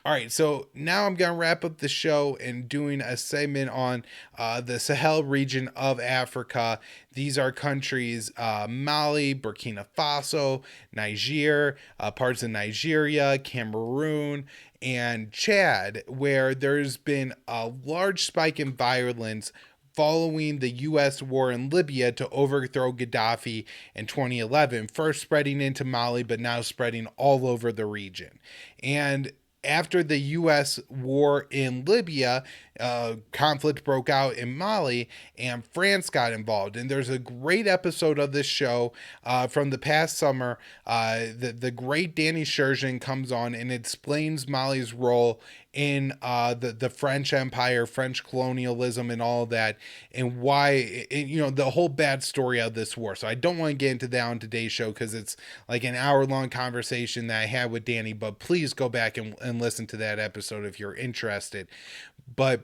All right, so now I'm going to wrap up the show and doing a segment on the Sahel region of Africa. These are countries Mali, Burkina Faso, Niger, parts of Nigeria, Cameroon, and Chad, where there's been a large spike in violence following the U.S. war in Libya to overthrow Gaddafi in 2011, first spreading into Mali, but now spreading all over the region. And after the U.S. war in Libya, conflict broke out in Mali, and France got involved. And there's a great episode of this show from the past summer. The great Danny Sherjan comes on and explains Mali's role in the French Empire, French colonialism, and all of that, and why, the whole bad story of this war. So I don't want to get into that on today's show because it's like an hour-long conversation that I had with Danny, but please go back and listen to that episode if you're interested. But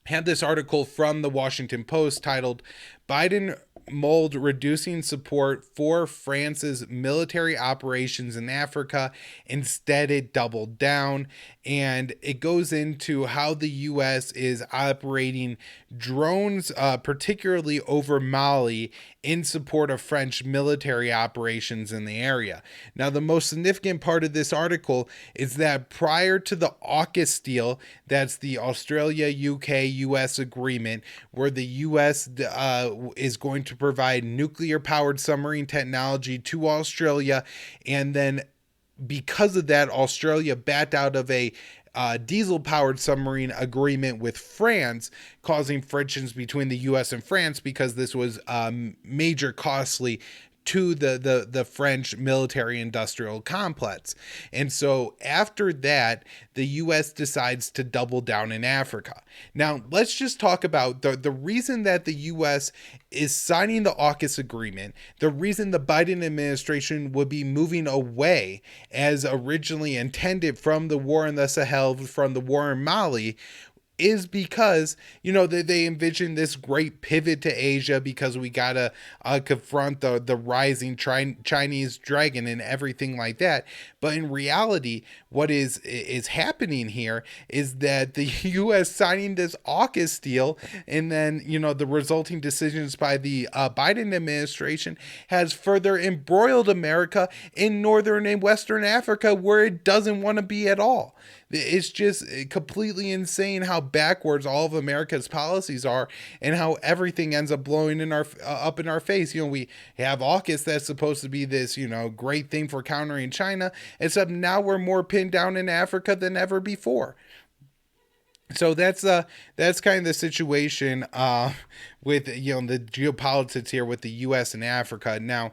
had this article from the Washington Post titled Biden mulled reducing support for France's military operations in Africa. Instead, it doubled down. And it goes into how the U.S. is operating drones, particularly over Mali, in support of French military operations in the area. Now, the most significant part of this article is that prior to the AUKUS deal, that's the Australia, UK, US agreement, where the US is going to provide nuclear-powered submarine technology to Australia, and then because of that, Australia backed out of a diesel-powered submarine agreement with France, causing frictions between the U.S. and France because this was major costly to the French military-industrial complex. And so after that, the U.S. decides to double down in Africa. Now, let's just talk about the reason that the U.S. is signing the AUKUS agreement, the reason the Biden administration would be moving away as originally intended from the war in the Sahel, from the war in Mali, is because, they envision this great pivot to Asia because we gotta confront the rising Chinese dragon and everything like that. But in reality, what is happening here is that the U.S. signing this AUKUS deal and then, the resulting decisions by the Biden administration has further embroiled America in northern and western Africa where it doesn't want to be at all. It's just completely insane how backwards all of America's policies are and how everything ends up blowing up in our face. We have AUKUS that's supposed to be this, great thing for countering China, except now we're more pinned down in Africa than ever before. So that's kind of the situation with the geopolitics here with the U.S. and Africa. Now,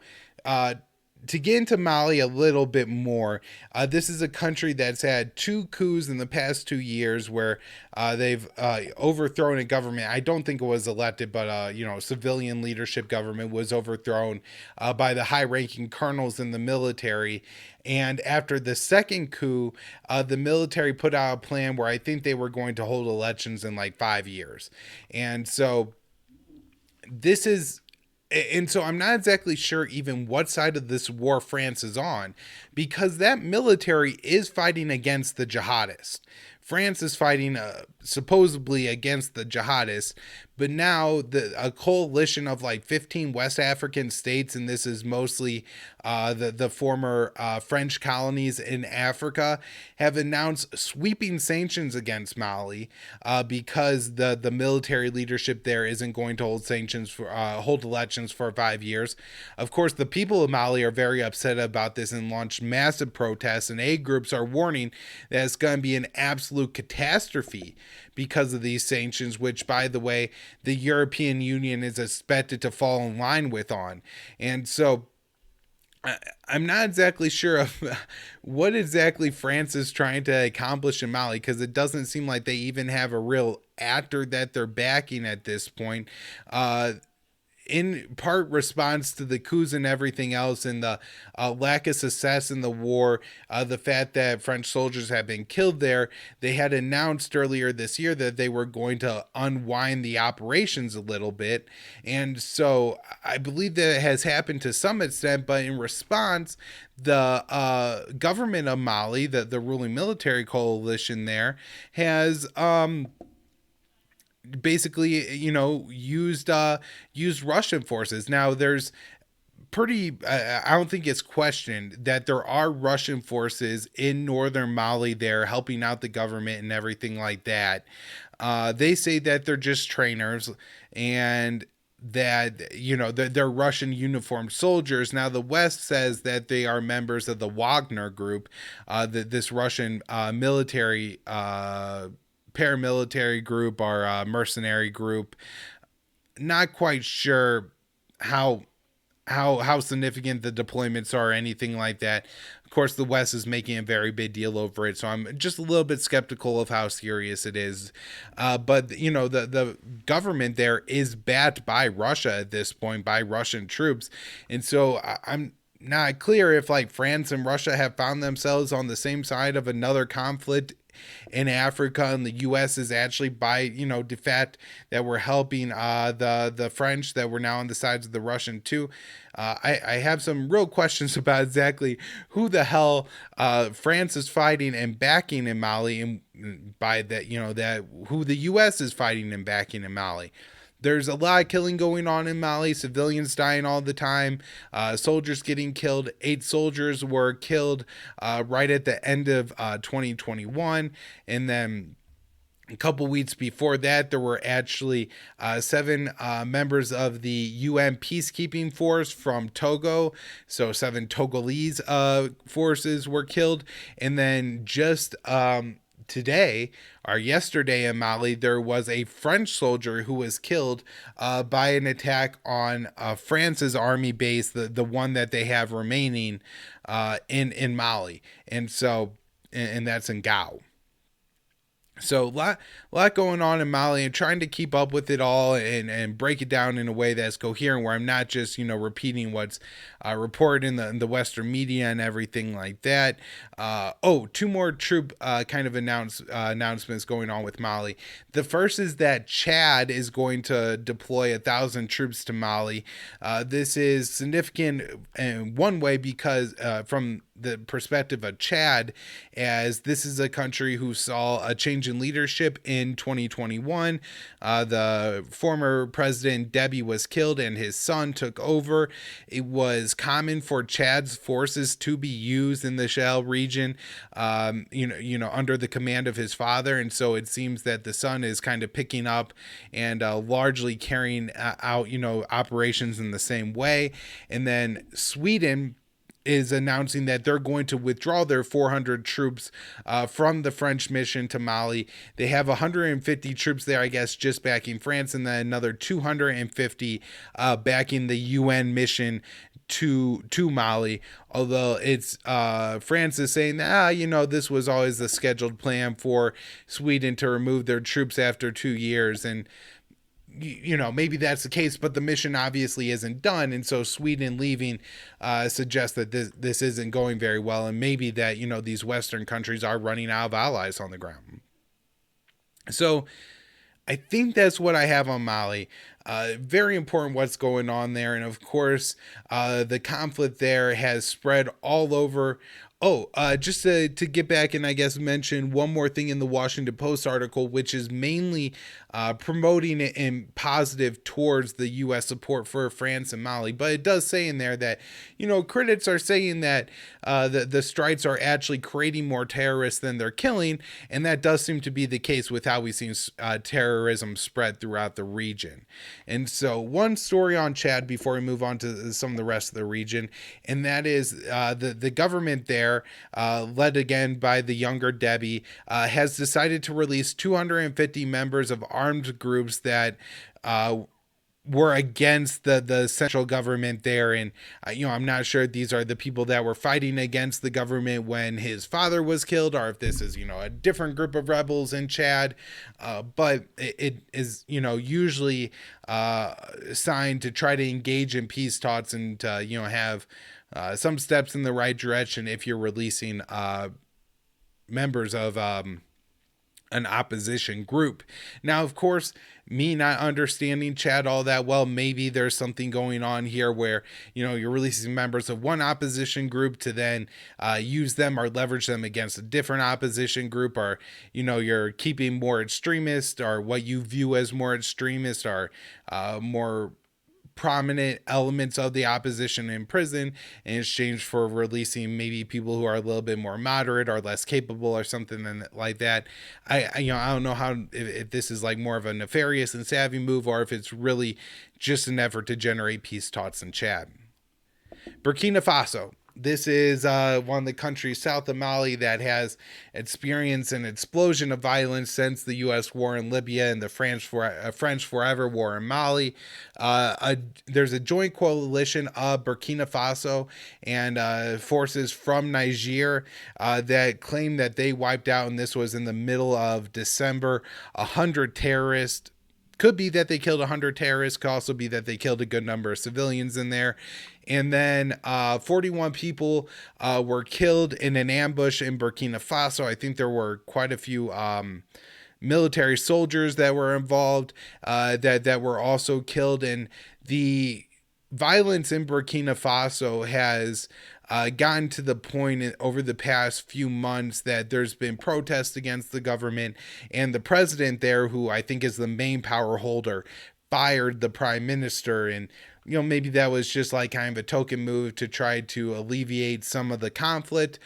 to get into Mali a little bit more, this is a country that's had two coups in the past 2 years where they've overthrown a government. I don't think it was elected, but civilian leadership government was overthrown by the high-ranking colonels in the military. And after the second coup, the military put out a plan where I think they were going to hold elections in like 5 years. And so I'm not exactly sure even what side of this war France is on, because that military is fighting against the jihadists. France is fighting supposedly against the jihadists, but now a coalition of like 15 West African states, and this is mostly the former French colonies in Africa, have announced sweeping sanctions against Mali because the military leadership there isn't going to hold elections for 5 years. Of course, the people of Mali are very upset about this and launched massive protests, and aid groups are warning that it's going to be an absolute catastrophe because of these sanctions, which, by the way, the European Union is expected to fall in line with on. And so I'm not exactly sure of what exactly France is trying to accomplish in Mali, because it doesn't seem like they even have a real actor that they're backing at this point. in part response to the coups and everything else, and the lack of success in the war, the fact that French soldiers have been killed there, they had announced earlier this year that they were going to unwind the operations a little bit. And so I believe that it has happened to some extent, but in response, the government of Mali, the ruling military coalition there, has basically, used Russian forces. Now there's pretty I don't think it's questioned that there are Russian forces in northern Mali there helping out the government and everything like that. They say that they're just trainers, and that they're Russian uniformed soldiers. Now the West says that they are members of the Wagner group, this Russian military paramilitary group or mercenary group. Not quite sure how significant the deployments are or anything like that. Of course, the West is making a very big deal over it, so I'm just a little bit skeptical of how serious it is. But the government there is backed by Russia at this point, by Russian troops, and so I'm not clear if like France and Russia have found themselves on the same side of another conflict in Africa, and the U.S. is actually by the fact that we're helping the French, that we're now on the sides of the Russian too. I have some real questions about exactly who the hell France is fighting and backing in Mali, and by that that who the U.S. is fighting and backing in Mali. There's a lot of killing going on in Mali, civilians dying all the time, soldiers getting killed. 8 soldiers were killed right at the end of 2021. And then a couple weeks before that, there were actually 7 members of the UN peacekeeping force from Togo. So 7 Togolese forces were killed. And then just today or yesterday in Mali, there was a French soldier who was killed by an attack on France's army base, the one that they have remaining in Mali. And so, and that's in Gao. So a lot going on in Mali, and trying to keep up with it all and break it down in a way that's coherent, where I'm not just repeating what's reported in the Western media and everything like that. 2 more troop kind of announcements going on with Mali. The first is that Chad is going to deploy 1,000 troops to Mali. This is significant in one way because from the perspective of Chad, as this is a country who saw a change in leadership in 2021. The former president Deby was killed and his son took over. It was common for Chad's forces to be used in the Sahel region, under the command of his father, and so it seems that the son is kind of picking up and largely carrying out operations in the same way. And then Sweden is announcing that they're going to withdraw their 400 troops from the French mission to Mali. They have 150 troops there, I guess, just backing France, and then another 250 backing the UN mission to Mali. Although it's France is saying that this was always the scheduled plan for Sweden to remove their troops after 2 years, and maybe that's the case, but the mission obviously isn't done, and so Sweden leaving suggests that this isn't going very well, and maybe that these Western countries are running out of allies on the ground. So I think that's what I have on Mali. Very important what's going on there, and of course the conflict there has spread all over. Just to get back and I guess mention one more thing in the Washington Post article, which is mainly promoting it in positive towards the U.S. support for France and Mali. But it does say in there that, critics are saying that the strikes are actually creating more terrorists than they're killing. And that does seem to be the case with how we've seen terrorism spread throughout the region. And so one story on Chad before we move on to some of the rest of the region, and that is the government there, led again by the younger Deby, has decided to release 250 members of armed groups that were against the central government there. And I'm not sure if these are the people that were fighting against the government when his father was killed, or if this is a different group of rebels in Chad. But it is usually signed to try to engage in peace talks and have some steps in the right direction if you're releasing members of an opposition group. Now, of course, me not understanding Chad all that well, maybe there's something going on here where, you're releasing members of one opposition group to then use them or leverage them against a different opposition group, or, you're keeping more extremist, or what you view as more extremist, or more prominent elements of the opposition in prison in exchange for releasing maybe people who are a little bit more moderate or less capable or something like that. I don't know how, if this is like more of a nefarious and savvy move, or if it's really just an effort to generate peace talks in Chad. Burkina Faso. This is one of the countries south of Mali that has experienced an explosion of violence since the U.S. war in Libya and the French Forever war in Mali. There's a joint coalition of Burkina Faso and forces from Niger that claim that they wiped out, and this was in the middle of December, 100 terrorists. Could be that they killed 100 terrorists. Could also be that they killed a good number of civilians in there. And then 41 people were killed in an ambush in Burkina Faso. I think there were quite a few military soldiers that were involved that were also killed. And the violence in Burkina Faso has gotten to the point over the past few months that there's been protests against the government, and the president there, who I think is the main power holder, fired the prime minister. And maybe that was just like kind of a token move to try to alleviate some of the conflict.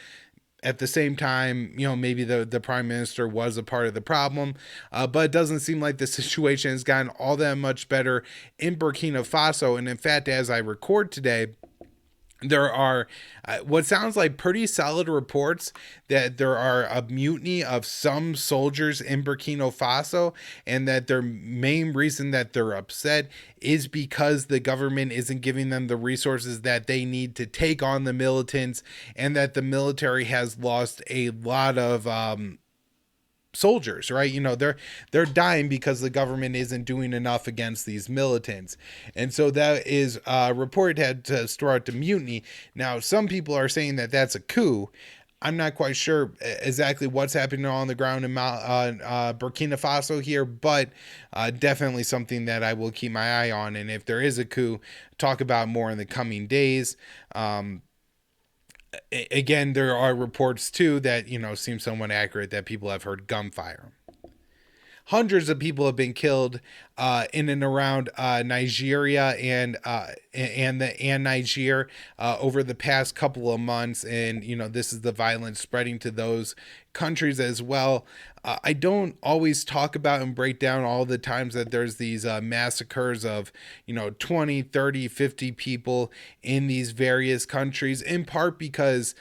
At the same time, maybe the prime minister was a part of the problem, but it doesn't seem like the situation has gotten all that much better in Burkina Faso. And in fact, as I record today, there are what sounds like pretty solid reports that there are a mutiny of some soldiers in Burkina Faso, and that their main reason that they're upset is because the government isn't giving them the resources that they need to take on the militants, and that the military has lost a lot of soldiers, right? They're dying because the government isn't doing enough against these militants. And so that is reported had to start to mutiny. Now, some people are saying that that's a coup. I'm not quite sure exactly what's happening on the ground in Burkina Faso here, but definitely something that I will keep my eye on. And if there is a coup, talk about more in the coming days. Again, there are reports too that seem somewhat accurate that people have heard gunfire. Hundreds of people have been killed in and around Nigeria and Niger over the past couple of months, and this is the violence spreading to those countries as well. I don't always talk about and break down all the times that there's these massacres of 20, 30, 50 people in these various countries, in part because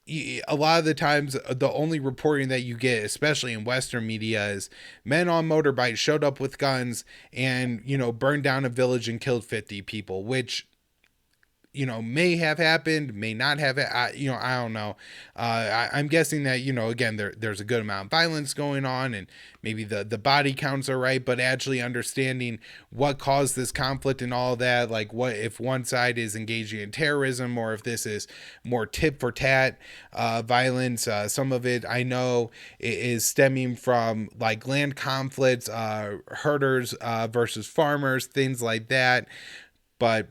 a lot of the times the only reporting that you get, especially in Western media, is men on motorbikes showed up with guns and burned down a village and killed 50 people, which may have happened, may not have. I don't know. I'm guessing that again, there's a good amount of violence going on, and maybe the body counts are right, but actually understanding what caused this conflict and all that, like what if one side is engaging in terrorism, or if this is more tit for tat violence. Some of it I know is stemming from like land conflicts, herders versus farmers, things like that. But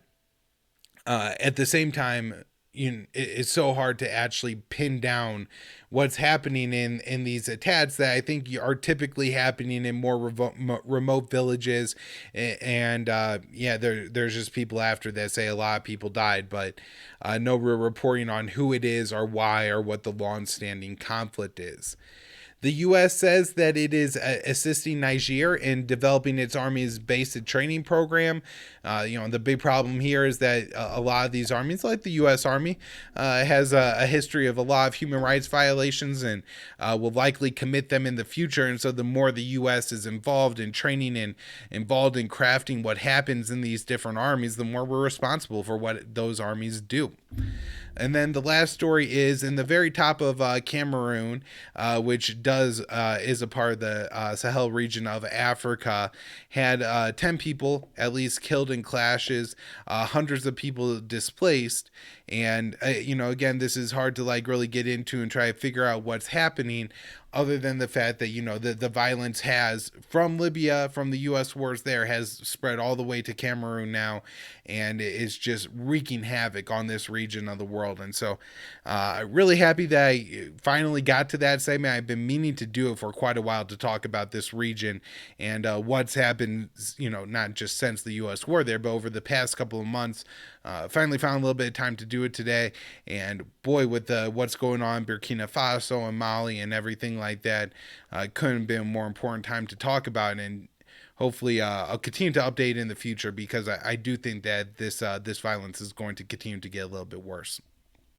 at the same time, it's so hard to actually pin down what's happening in these attacks that I think are typically happening in more remote villages. And there's just people after that say a lot of people died, but no real reporting on who it is or why or what the long-standing conflict is. The U.S. says that it is assisting Niger in developing its Army's basic training program. The big problem here is that a lot of these armies, like the U.S. Army, has a history of a lot of human rights violations and will likely commit them in the future. And so the more the U.S. is involved in training and involved in crafting what happens in these different armies, the more we're responsible for what those armies do. And then the last story is in the very top of Cameroon, which is a part of the Sahel region of Africa, had 10 people at least killed in clashes, hundreds of people displaced. And, again, this is hard to really get into and try to figure out what's happening, other than the fact that, the violence has, from Libya, from the U.S. wars there, has spread all the way to Cameroon now, and it's just wreaking havoc on this region of the world. And so really happy that I finally got to that segment. I've been meaning to do it for quite a while, to talk about this region and what's happened, not just since the U.S. war there, but over the past couple of months. Finally found a little bit of time to do it today, and boy, with what's going on in Burkina Faso and Mali and everything like that, couldn't have been a more important time to talk about. And hopefully I'll continue to update in the future, because I do think that this violence is going to continue to get a little bit worse.